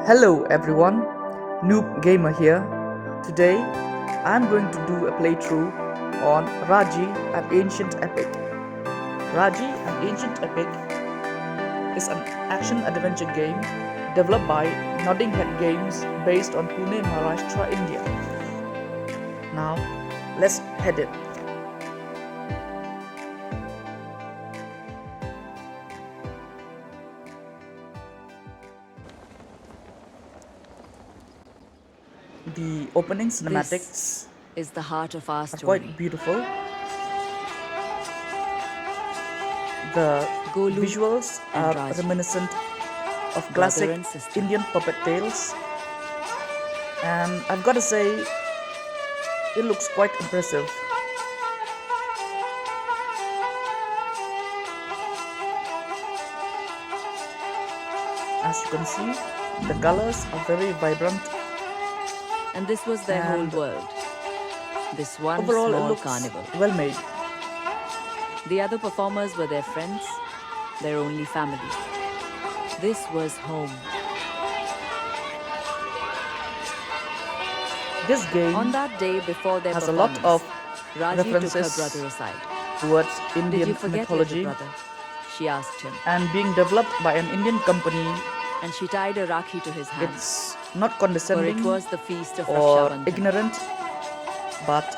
Hello everyone, Noob Gamer here. Today I'm going to do a playthrough on RAJI, an ancient epic. RAJI, an ancient epic, is an action-adventure game developed by Nodding Head Games based on Pune, Maharashtra, India. Now, let's head in. The opening cinematics This is the heart of our are story. quite beautiful. The Golu visuals and are Raji, reminiscent of brother classic and sister. Indian puppet tales, and I've got to say, it looks quite impressive. As you can see, the colors are very vibrant, And this was their whole and world. This one overall, it small looks carnival. well made. The other performers were their friends, their only family. This was home. This game On that day before their has a lot performance, of Raji took her references brother aside. towards Did Indian you forget mythology, little brother? She asked him. and being developed by an Indian company, And she tied a rakhi to his hand. it's not For condescending it was the feast of or Raksha Bandhan. ignorant, but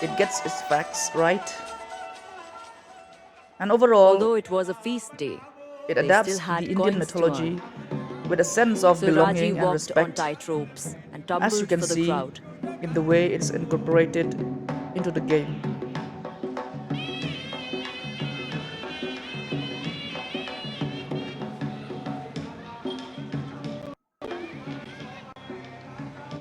it gets its facts right. And overall, Although it was a feast day, it they adapts still had the Indian coins to mythology with a sense of So Raji belonging and walked on respect, tight ropes and as tumbled you can for the see crowd. in the way it's incorporated into the game.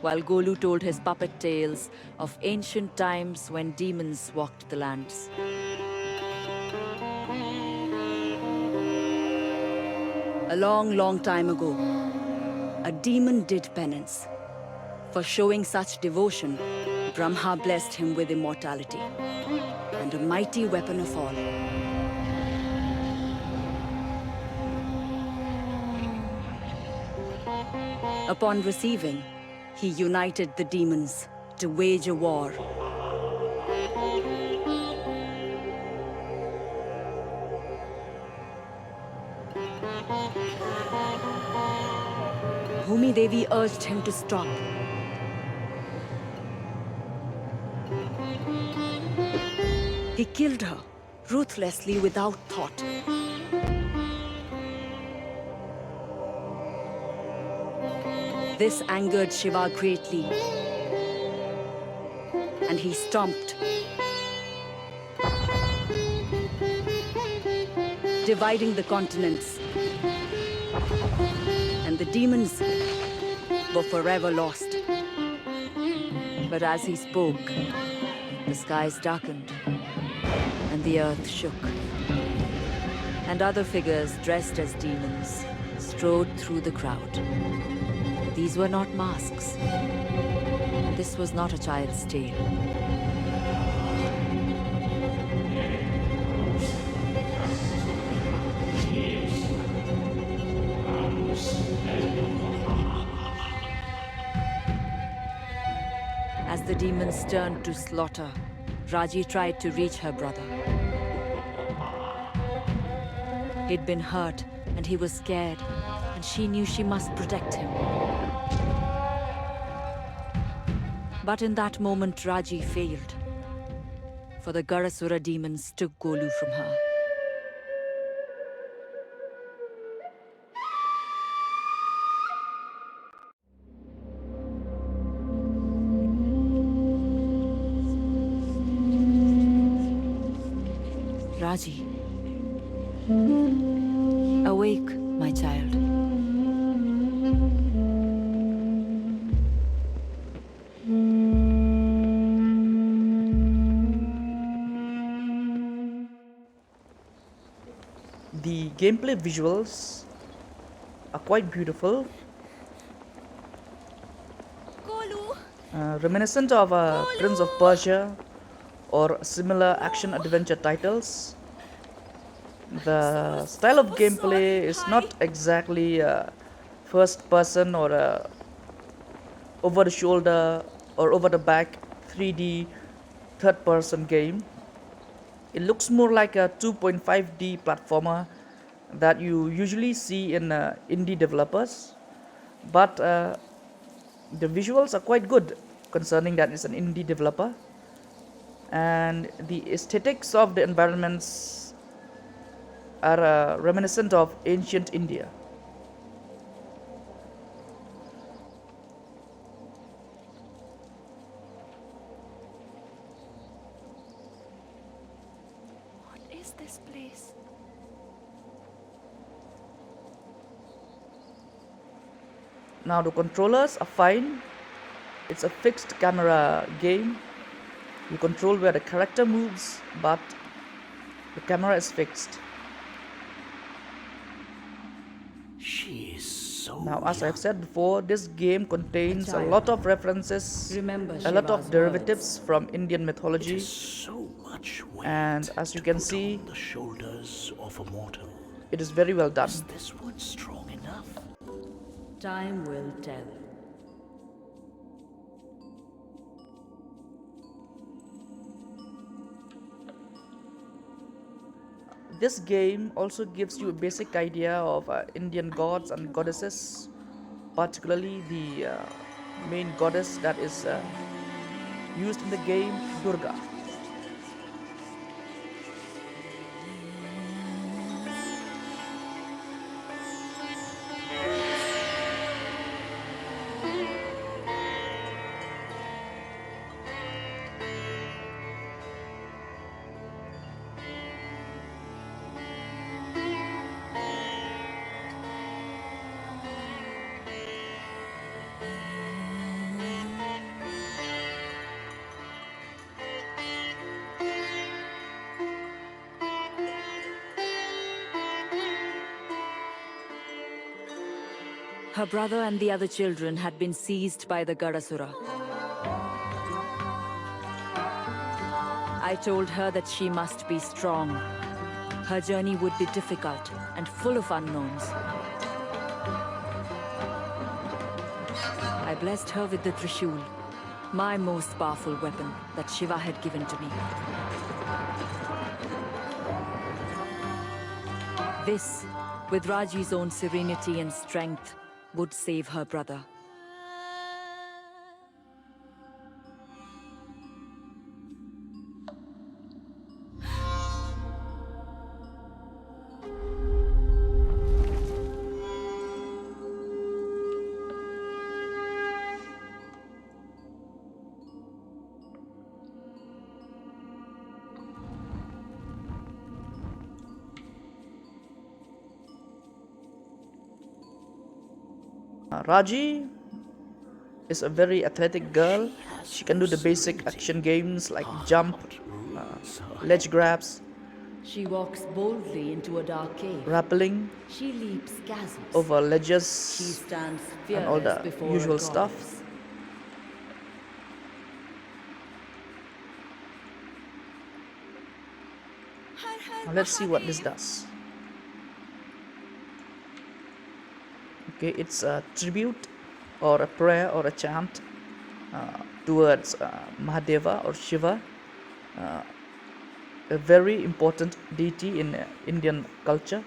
While Golu told his puppet tales of ancient times when demons walked the lands. A long, long time ago, a demon did penance. For showing such devotion, Brahma blessed him with immortality and a mighty weapon of all. Upon receiving, he united the demons to wage a war. Bhumi Devi urged him to stop. He killed her, ruthlessly without thought. This angered Shiva greatly, and he stomped, dividing the continents. And the demons were forever lost. But as he spoke, the skies darkened, and the earth shook. And other figures dressed as demons strode through the crowd. These were not masks. This was not a child's tale. As the demons turned to slaughter, Raji tried to reach her brother. He'd been hurt, and he was scared, and she knew she must protect him. But in that moment, Raji failed, for the Garasura demons took Golu from her. Raji, awake, my child. The gameplay visuals are quite beautiful, reminiscent of Prince of Persia or similar action-adventure titles. The style of gameplay is not exactly first person or a over the shoulder or over the back 3D third person game. It looks more like a 2.5D platformer that you usually see in indie developers, but the visuals are quite good concerning that it's an indie developer, and the aesthetics of the environments are reminiscent of ancient India. What is this place? Now the controllers are fine. It's a fixed camera game. You control where the character moves, but the camera is fixed. She is so Now, as I've young. said before, this game contains a child. lot of references, Remember a lot of Shiva's derivatives from Indian It mythology, is so much weight and as you to can put see, on the shoulders of a mortal. it is very well done. Is this one strong enough? Time will tell. This game also gives you a basic idea of Indian gods and goddesses, particularly the main goddess that is used in the game, Durga. Her brother and the other children had been seized by the Gadasura. I told her that she must be strong. Her journey would be difficult and full of unknowns. I blessed her with the Trishul, my most powerful weapon that Shiva had given to me. This, with Raji's own serenity and strength, would save her brother. Raji is a very athletic girl. She can do the basic action games like jump, ledge grabs, She walks boldly into a dark cave. rappelling She leaps chasms. over She ledges, stands and all fearless the before usual a stuff. goddess. Now let's see what this does. Okay, it's a tribute or a prayer or a chant towards Mahadeva or Shiva, a very important deity in Indian culture.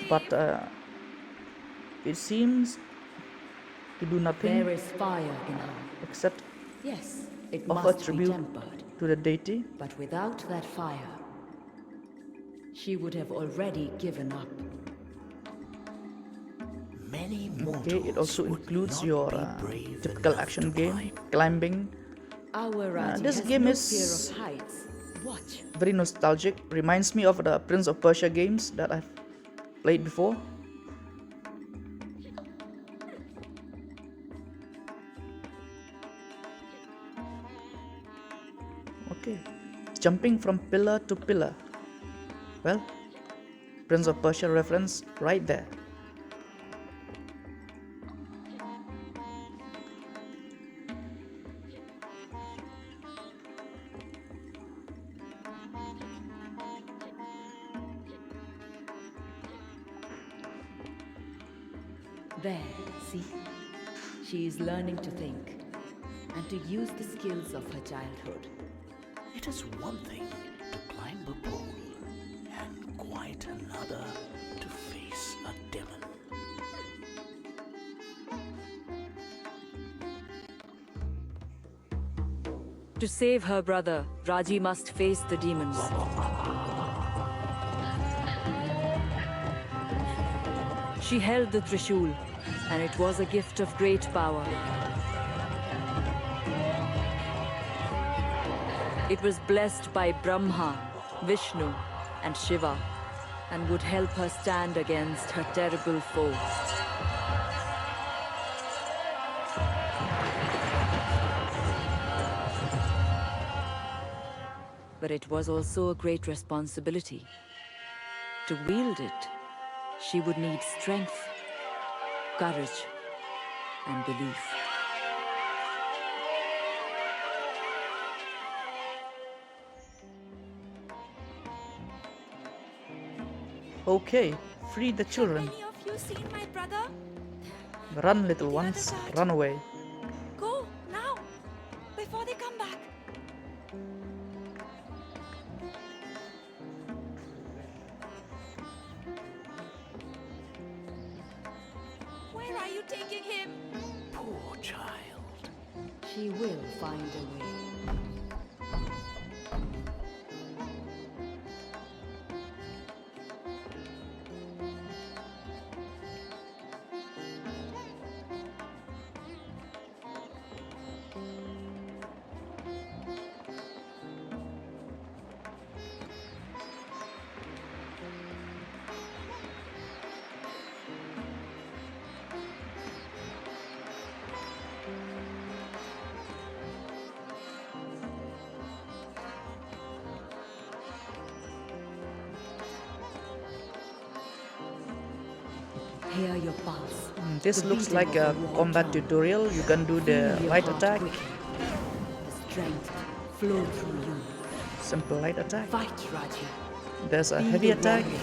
But it seems to do nothing There is fire in her. except Yes, it offer must be tribute tempered. to the deity. But without that fire, she would have already given up. Many Okay, it also mortals would includes not your be brave typical enough action to game, climb. climbing. Our Raji This has game no is fear of heights. Watch. very nostalgic, reminds me of the Prince of Persia games that I've played before. Okay, jumping from pillar to pillar. Well, Prince of Persia reference right there. There, see? She is learning to think and to use the skills of her childhood. It is one thing to climb a pole, and quite another to face a demon. To save her brother, Raji must face the demons. She held the Trishul, and it was a gift of great power. It was blessed by Brahma, Vishnu, and Shiva, and would help her stand against her terrible foe. But it was also a great responsibility. To wield it, she would need strength, courage, and belief. Okay, free the children. Any of you seen my brother? Run, little The other ones, side. run away. Go now, before they come back. Where are you taking him? Poor child. She will find a way. Hear your pulse. This The looks beating like of a the war combat drum. tutorial. You can do the Feel your light heart attack, quicken. The strength flow through you. simple light attack. Fight, Raji. There's a Be heavy the attack. warrior.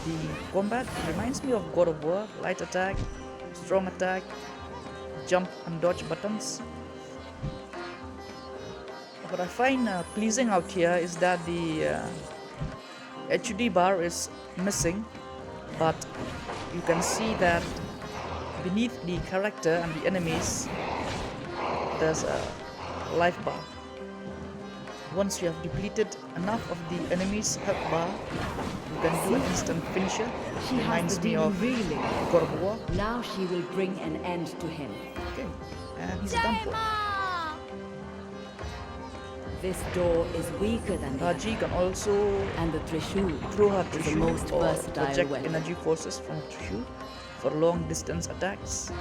The combat reminds me of God of War. Light attack, strong attack, jump and dodge buttons. What I find pleasing out here is that the HUD bar is missing, but you can see that beneath the character and the enemies there's a life bar. Once you have depleted enough of the enemy's health bar, you can do an instant finisher. She has Reminds the me demon of reeling. God of War. Now she will bring an end to him. Okay, and he's done for. Jaima! This door is weaker than the Raji can also and the Trishul throw her is the Trishul most or versatile project weapon. energy forces from Trishul for long distance attacks.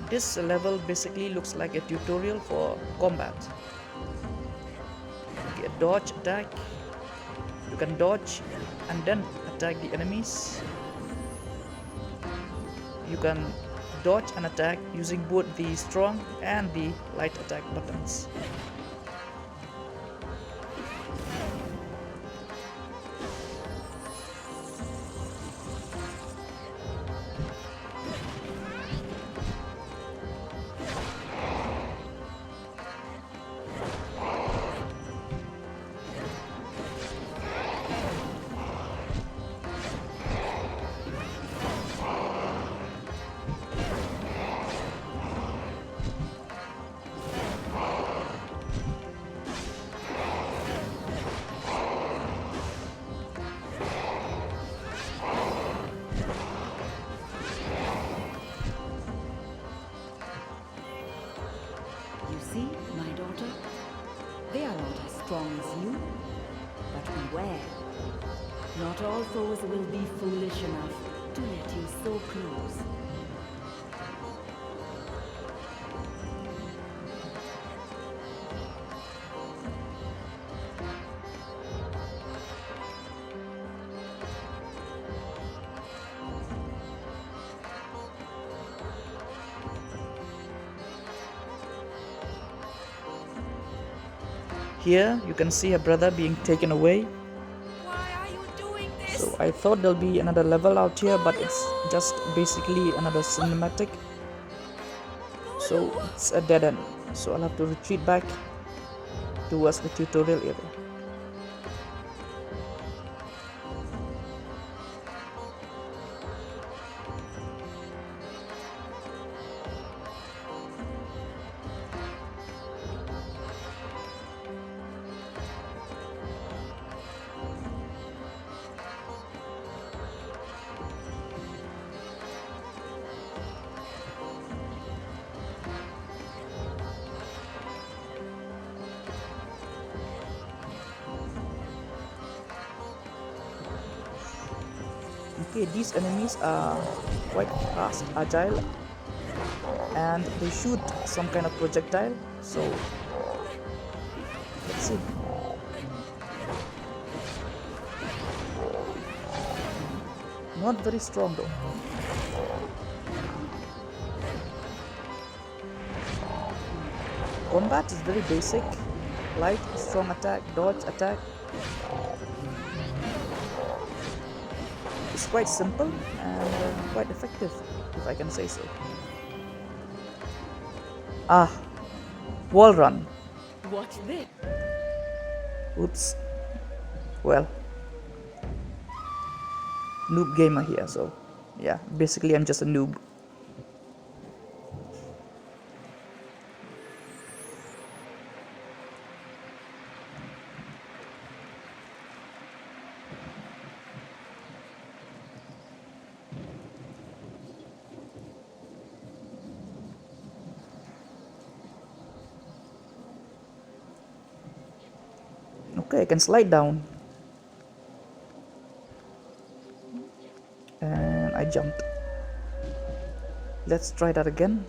This level basically looks like a tutorial for combat. Okay, a dodge attack. You can dodge and then attack the enemies. You can dodge and attack using both the strong and the light attack buttons. You see, my daughter? They are not as strong as you. But beware. Not all foes will be foolish enough to let you so close. here you can see her brother being taken away. Why are you doing this? So I thought there'll be another level out here, but it's just basically another cinematic. So it's a dead end. So I'll have to retreat back towards the tutorial area. Okay, these enemies are quite fast, agile, and they shoot some kind of projectile. So let's see. Not very strong though. Combat is very basic. Light, strong attack, dodge, attack. It's quite simple and quite effective, if I can say so. Ah, wall run. What's this? Oops. Well, noob gamer here, so yeah, basically I'm just a noob. Okay, I can slide down. And I jumped. Let's try that again.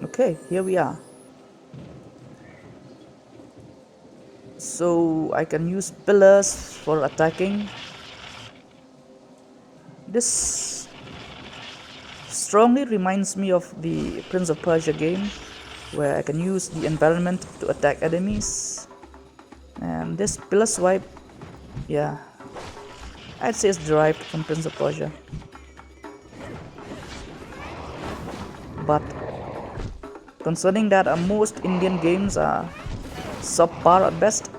Okay, here we are. So I can use pillars for attacking. This strongly reminds me of the Prince of Persia game, where I can use the environment to attack enemies. And this pillar swipe, yeah, I'd say it's derived from Prince of Persia. But concerning that, most Indian games are subpar at best.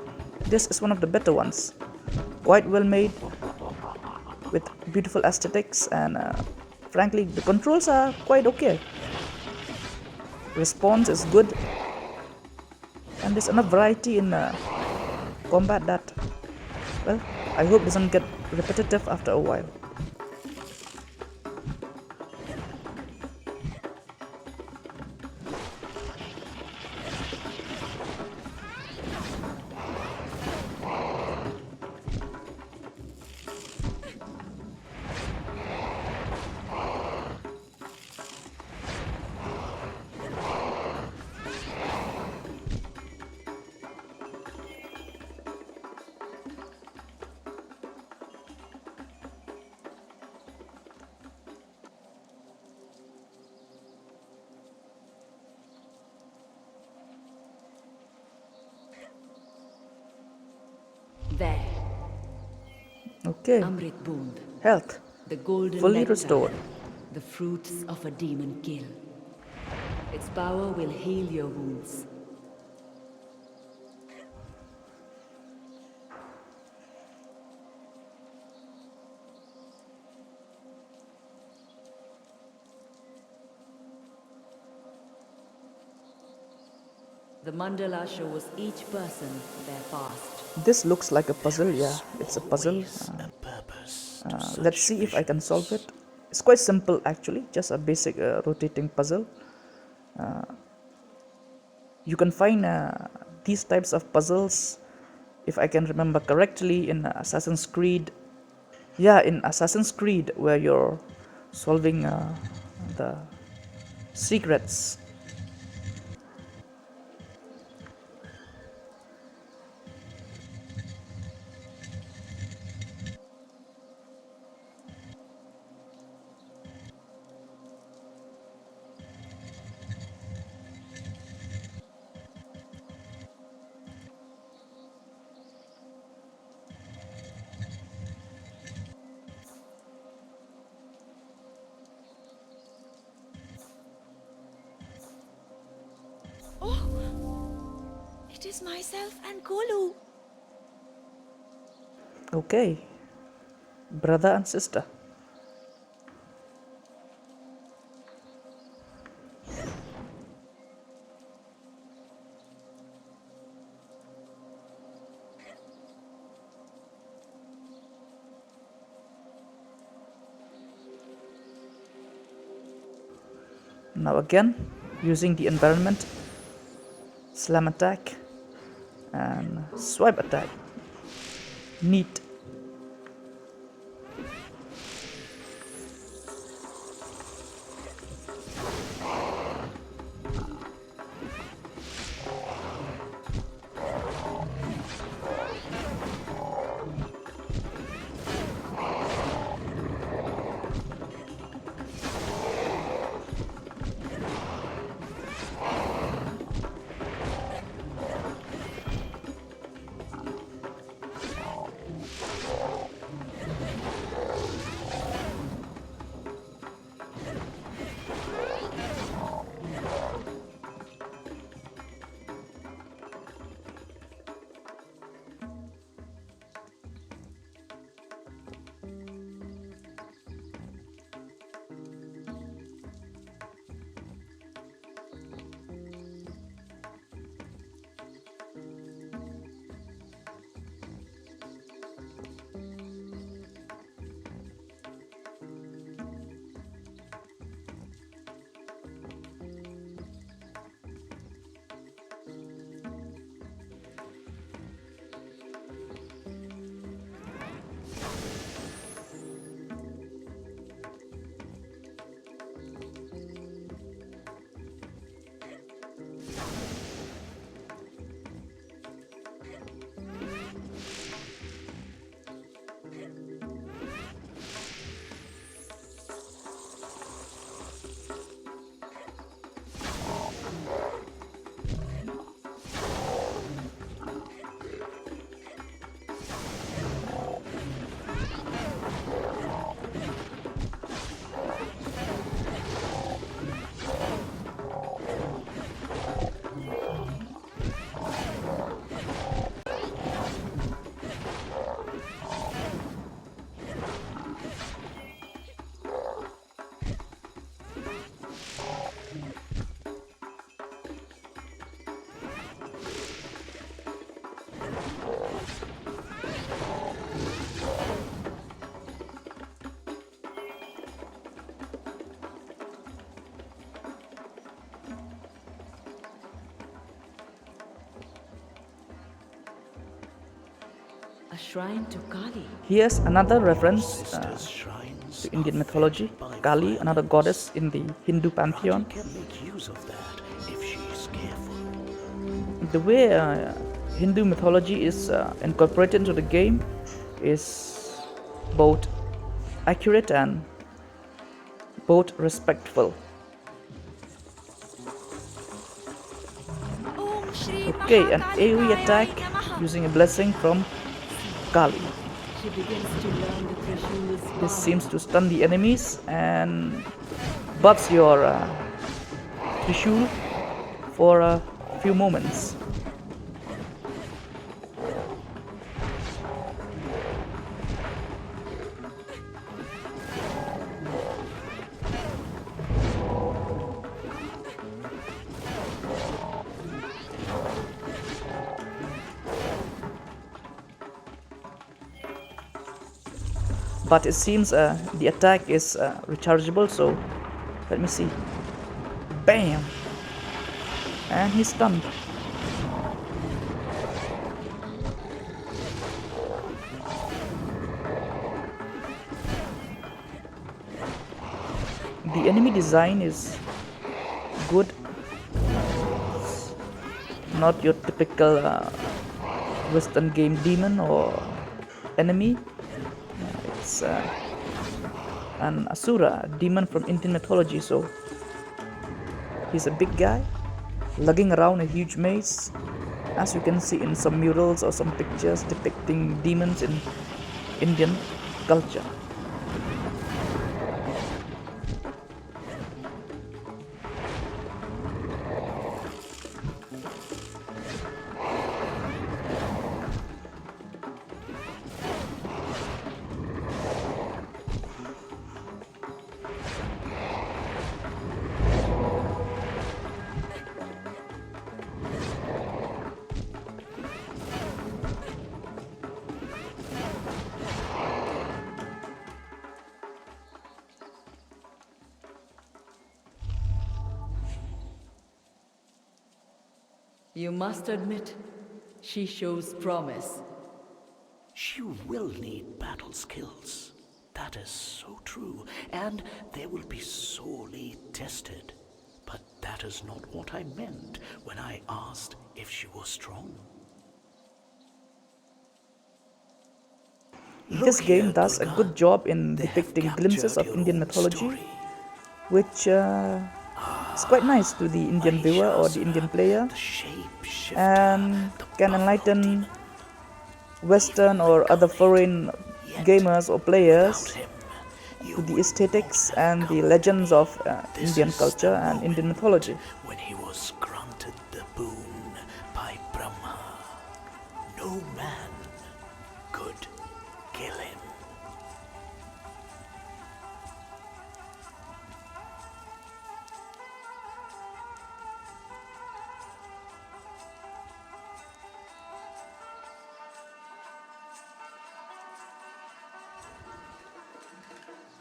This is one of the better ones. Quite well made, with beautiful aesthetics, and frankly the controls are quite okay. Response is good, and there's enough variety in combat that, well, I hope doesn't get repetitive after a while. There. Okay, Amrit Bund. health The golden fully nectar, restored. the fruits of a demon kill. Its power will heal your wounds. The mandala shows each person their past. This looks like a puzzle. Yeah, it's a puzzle. A purpose to Let's such see if I can solve visions. it. It's quite simple actually, just a basic rotating puzzle. You can find these types of puzzles, if I can remember correctly, in Assassin's Creed. Yeah, in Assassin's Creed, where you're solving the secrets. It is myself and Golu. Okay, brother and sister. Now again, using the environment, slam attack and swipe attack. Neat. A shrine to Kali. Here's another reference Sisters' shrines to Indian are mythology. fed by Kali, fire. another goddess in the Hindu pantheon. Raji can make use of that if she is careful. The way Hindu mythology is incorporated into the game is both accurate and both respectful. Om Shri Okay, an AoE Mahakalikaaya attack Namaha. using a blessing from Kali. She begins to learn the Trishul's This power. seems to stun the enemies and buffs your Trishul for a few moments. But it seems the attack is rechargeable, so let me see. Bam! And he's stunned. The enemy design is good. It's not your typical Western game demon or enemy. It's an Asura, demon from Indian mythology, so he's a big guy lugging around a huge mace, as you can see in some murals or some pictures depicting demons in Indian culture. You must admit, she shows promise. She will need battle skills. That is so true, and they will be sorely tested. But that is not what I meant when I asked if she was strong. This game does a good job in depicting glimpses of Indian mythology, which is quite nice to the Indian viewer or the Indian player, and can enlighten Western or other foreign gamers or players to the aesthetics and the legends of Indian culture and Indian mythology. When he was granted the boon by Brahma, no man could kill him.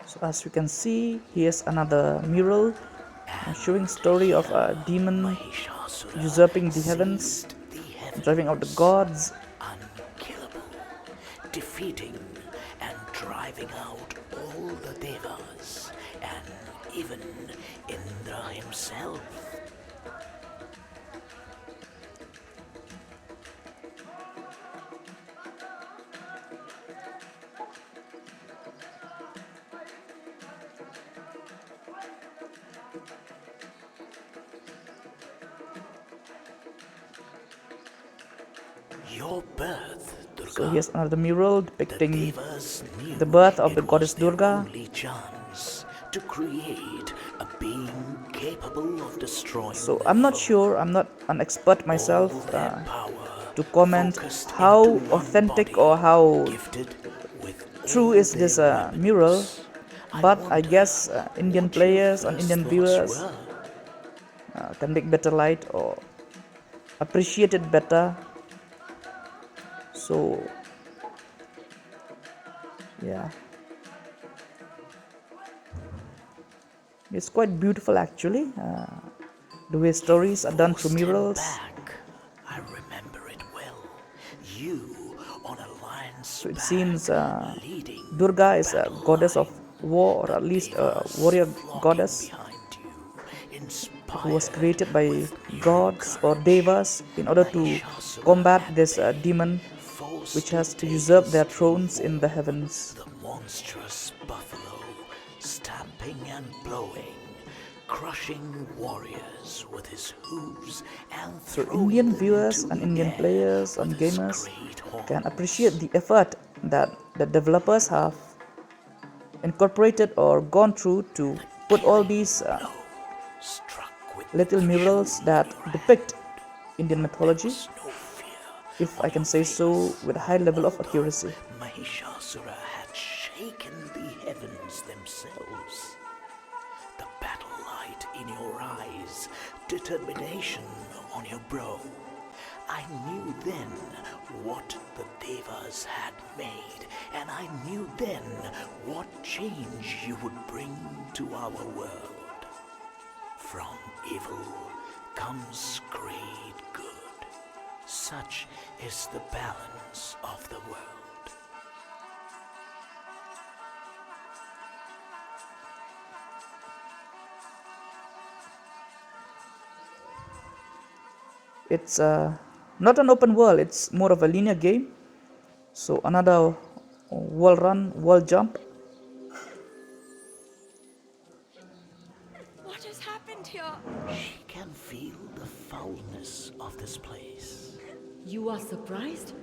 So as you can see, here's another mural showing story of a demon usurping the heavens, driving out the gods. Unkillable, defeating and driving out all the devas, and even Indra himself. Your birth, Durga. So here's another mural depicting Devas knew the birth of the it goddess was their Durga. only chance to create a being capable of destroying. So their I'm not foe. sure, I'm not an expert myself All their power to comment focused how into one authentic body, or how gifted with true all is their this weapons. mural, but I wonder guess Indian what your players and first Indian thoughts viewers were. can make better light or appreciate it better. So yeah, it's quite beautiful actually, the way stories are done through Forced him murals. back. I remember it well. You on a lion's So it back, seems leading Durga the is a battle goddess of line. war, or at least a Devas warrior flocking goddess behind you, who was inspired created by with new gods or courage. devas in order to Mahishasura combat at this bay, demon forced which to has to take usurp his their teeth thrones in the off. heavens. The monstrous buffalo, stamping and blowing, crushing warriors with his hooves and So throwing Indian them viewers into and the Indian air players and with his gamers great can horns. appreciate the effort that the developers have incorporated or gone through to put all these Blow struck with little the murals jewel that in your depict hand. Indian There mythology, was no fear if on I can your say so, face, with a high level of although accuracy. Mahishasura had shaken the heavens themselves. The battle light in your eyes, determination on your brow. I knew then what the Devas had made, and I knew then what change you would bring to our world. From evil comes great good. Such is the balance of the world. It's not an open world, it's more of a linear game. So another wall run, wall jump. What has happened here? She can feel the foulness of this place. You are surprised?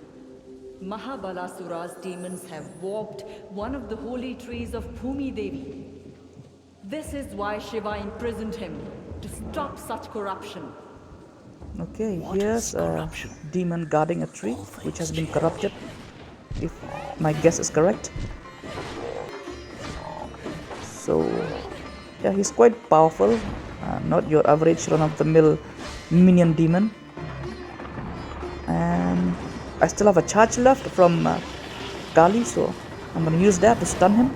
Mahabalasura's demons have warped one of the holy trees of Bhumi Devi. This is why Shiva imprisoned him, to stop such corruption. Okay, What here's is a corruption? demon guarding a tree All which has things been change. corrupted, if my guess is correct. So yeah, he's quite powerful, not your average run-of-the-mill minion demon. And I still have a charge left from Kali, so I'm gonna use that to stun him.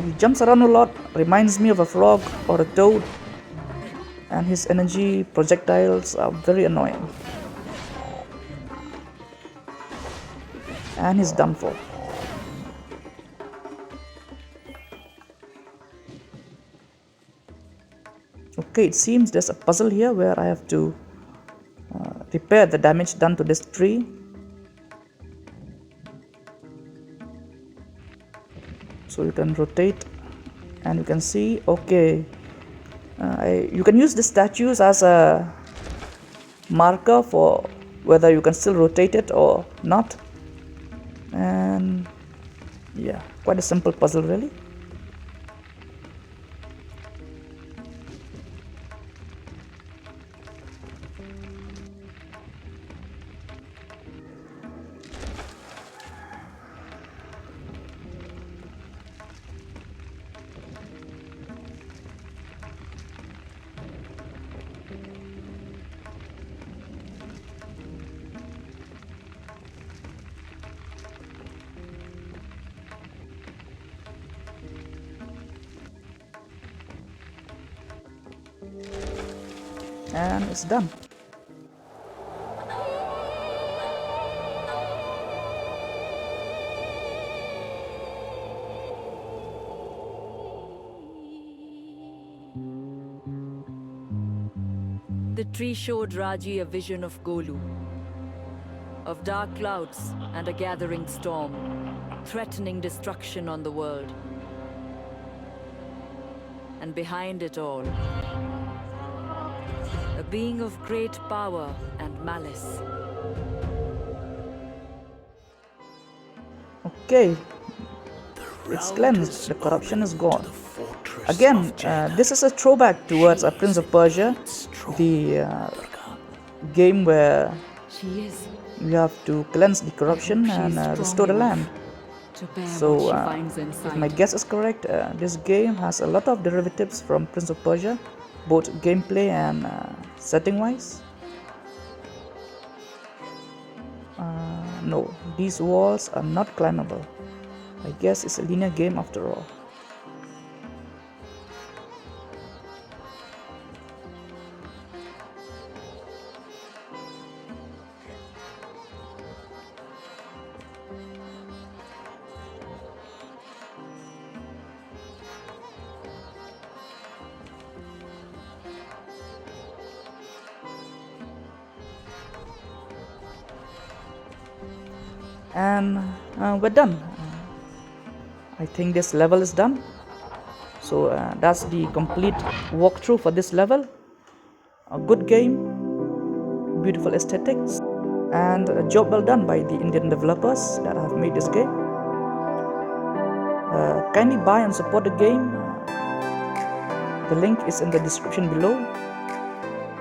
He jumps around a lot, reminds me of a frog or a toad, and his energy projectiles are very annoying. And he's done for. Okay, it seems there's a puzzle here where I have to repair the damage done to this tree. So you can rotate and you can see, okay, you can use the statues as a marker for whether you can still rotate it or not. And yeah, quite a simple puzzle really. And it's done. The tree showed Raji a vision of Golu, of dark clouds and a gathering storm, threatening destruction on the world. And behind it all, a being of great power and malice. Okay, it's cleansed, the corruption is gone. Again, this is a throwback towards a Prince of Persia, the game where She is you have to cleanse the corruption and restore the land. to bear So, what she finds if inside. my guess is correct, this game has a lot of derivatives from Prince of Persia, both gameplay and setting wise. No, these walls are not climbable. I guess it's a linear game after all. And we're done. I think this level is done. So that's the complete walkthrough for this level. A good game, beautiful aesthetics, and a job well done by the Indian developers that have made this game. Kindly buy and support the game. The link is in the description below.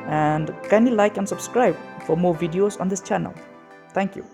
And kindly like and subscribe for more videos on this channel. Thank you.